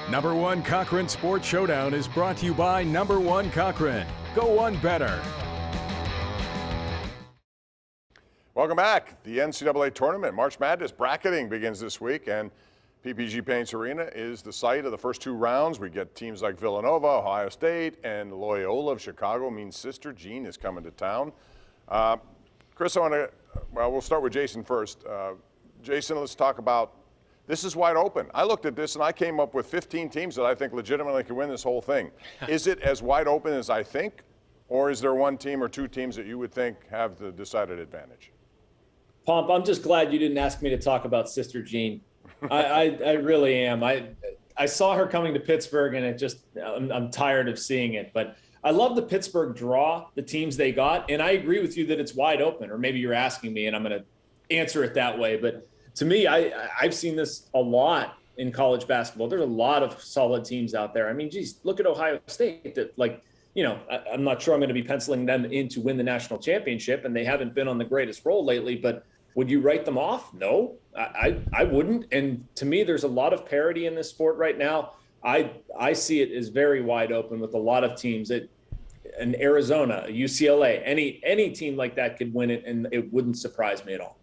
Number One Cochran Sports Showdown is brought to you by Number One Cochran. Go one better. Welcome back. The NCAA tournament, March Madness bracketing begins this week, and PPG Paints Arena is the site of the first two rounds. We get teams like Villanova, Ohio State, and Loyola of Chicago. Means Sister Jean is coming to town. Chris, we'll start with Jason first. Jason, let's talk about, this is wide open. I looked at this and I came up with 15 teams that I think legitimately can win this whole thing. Is it as wide open as I think, or is there one team or two teams that you would think have the decided advantage? Pomp, I'm just glad you didn't ask me to talk about Sister Jean. I really am. I saw her coming to Pittsburgh, and I'm tired of seeing it. But I love the Pittsburgh draw, the teams they got, and I agree with you that it's wide open. Or maybe you're asking me, and I'm going to answer it that way. But to me, I've seen this a lot in college basketball. There's a lot of solid teams out there. I mean, geez, look at Ohio State. That, like, you know, I'm not sure I'm going to be penciling them in to win the national championship, and they haven't been on the greatest roll lately. But would you write them off? No, I wouldn't. And to me, there's a lot of parity in this sport right now. I see it as very wide open with a lot of teams. In Arizona, UCLA, any team like that could win it, and it wouldn't surprise me at all.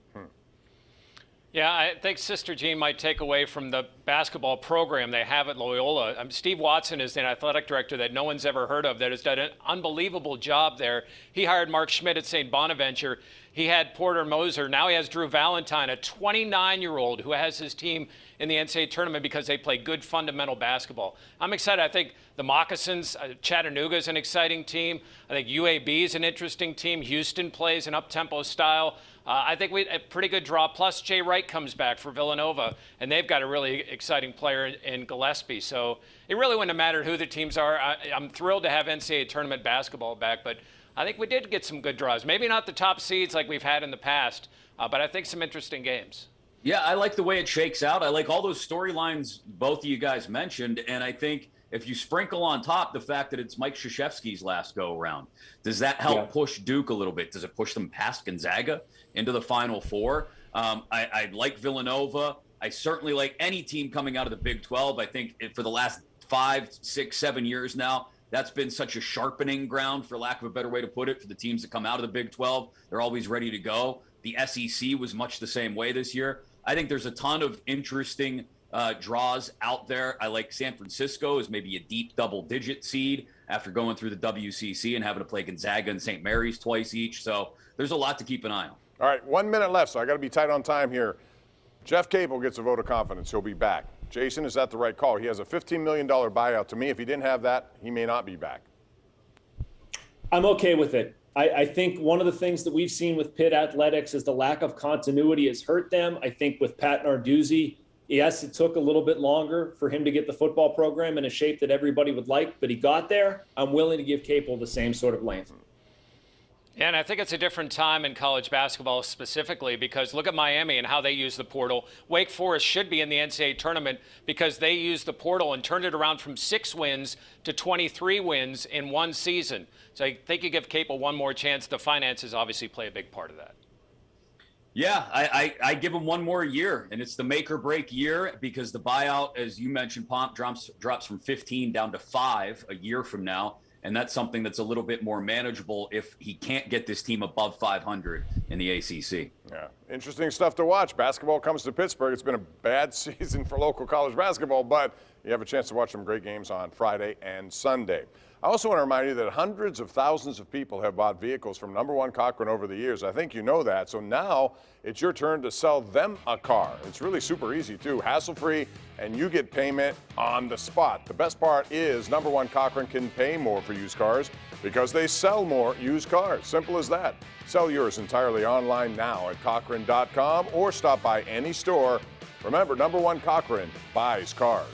Yeah, I think Sister Jean might take away from the basketball program they have at Loyola. Steve Watson is an athletic director that no one's ever heard of that has done an unbelievable job there. He hired Mark Schmidt at St. Bonaventure. He had Porter Moser. Now he has Drew Valentine, a 29-year-old who has his team in the NCAA tournament because they play good fundamental basketball. I'm excited. I think the Moccasins, Chattanooga is an exciting team. I think UAB is an interesting team. Houston plays an up-tempo style. I think a pretty good draw. Plus, Jay Wright comes back for Villanova, and they've got a really exciting player in Gillespie. So it really wouldn't have mattered who the teams are. I'm thrilled to have NCAA tournament basketball back, but I think we did get some good draws. Maybe not the top seeds like we've had in the past, but I think some interesting games. Yeah, I like the way it shakes out. I like all those storylines both of you guys mentioned, and I think if you sprinkle on top the fact that it's Mike Krzyzewski's last go-around, does that help push Duke a little bit? Does it push them past Gonzaga into the Final Four? I like Villanova. I certainly like any team coming out of the Big 12. I think for the last 5, 6, 7 years now, that's been such a sharpening ground, for lack of a better way to put it, for the teams that come out of the Big 12. They're always ready to go. The SEC was much the same way this year. I think there's a ton of interesting draws out there. I like San Francisco as maybe a deep double-digit seed after going through the WCC and having to play Gonzaga and St. Mary's twice each. So there's a lot to keep an eye on. All right, 1 minute left, so I got to be tight on time here. Jeff Capel gets a vote of confidence. He'll be back. Jason, is that the right call? He has a $15 million buyout. To me, if he didn't have that, he may not be back. I'm okay with it. I think one of the things that we've seen with Pitt Athletics is the lack of continuity has hurt them. I think with Pat Narduzzi, yes, it took a little bit longer for him to get the football program in a shape that everybody would like, but he got there. I'm willing to give Capel the same sort of length. Yeah, and I think it's a different time in college basketball specifically because look at Miami and how they use the portal. Wake Forest should be in the NCAA tournament because they used the portal and turned it around from 6 wins to 23 wins in one season. So I think you give Capel one more chance. The finances obviously play a big part of that. Yeah, I give him one more year, and it's the make or break year because the buyout, as you mentioned, Pomp, drops from 15 down to 5 a year from now. And that's something that's a little bit more manageable if he can't get this team above 500 in the ACC. Yeah, interesting stuff to watch. Basketball comes to Pittsburgh. It's been a bad season for local college basketball, but you have a chance to watch some great games on Friday and Sunday. I also want to remind you that hundreds of thousands of people have bought vehicles from Number One Cochran over the years. I think you know that. So now it's your turn to sell them a car. It's really super easy, too, hassle-free, and you get payment on the spot. The best part is Number One Cochran can pay more for used cars because they sell more used cars. Simple as that. Sell yours entirely online now at Cochran.com or stop by any store. Remember, Number One Cochran buys cars.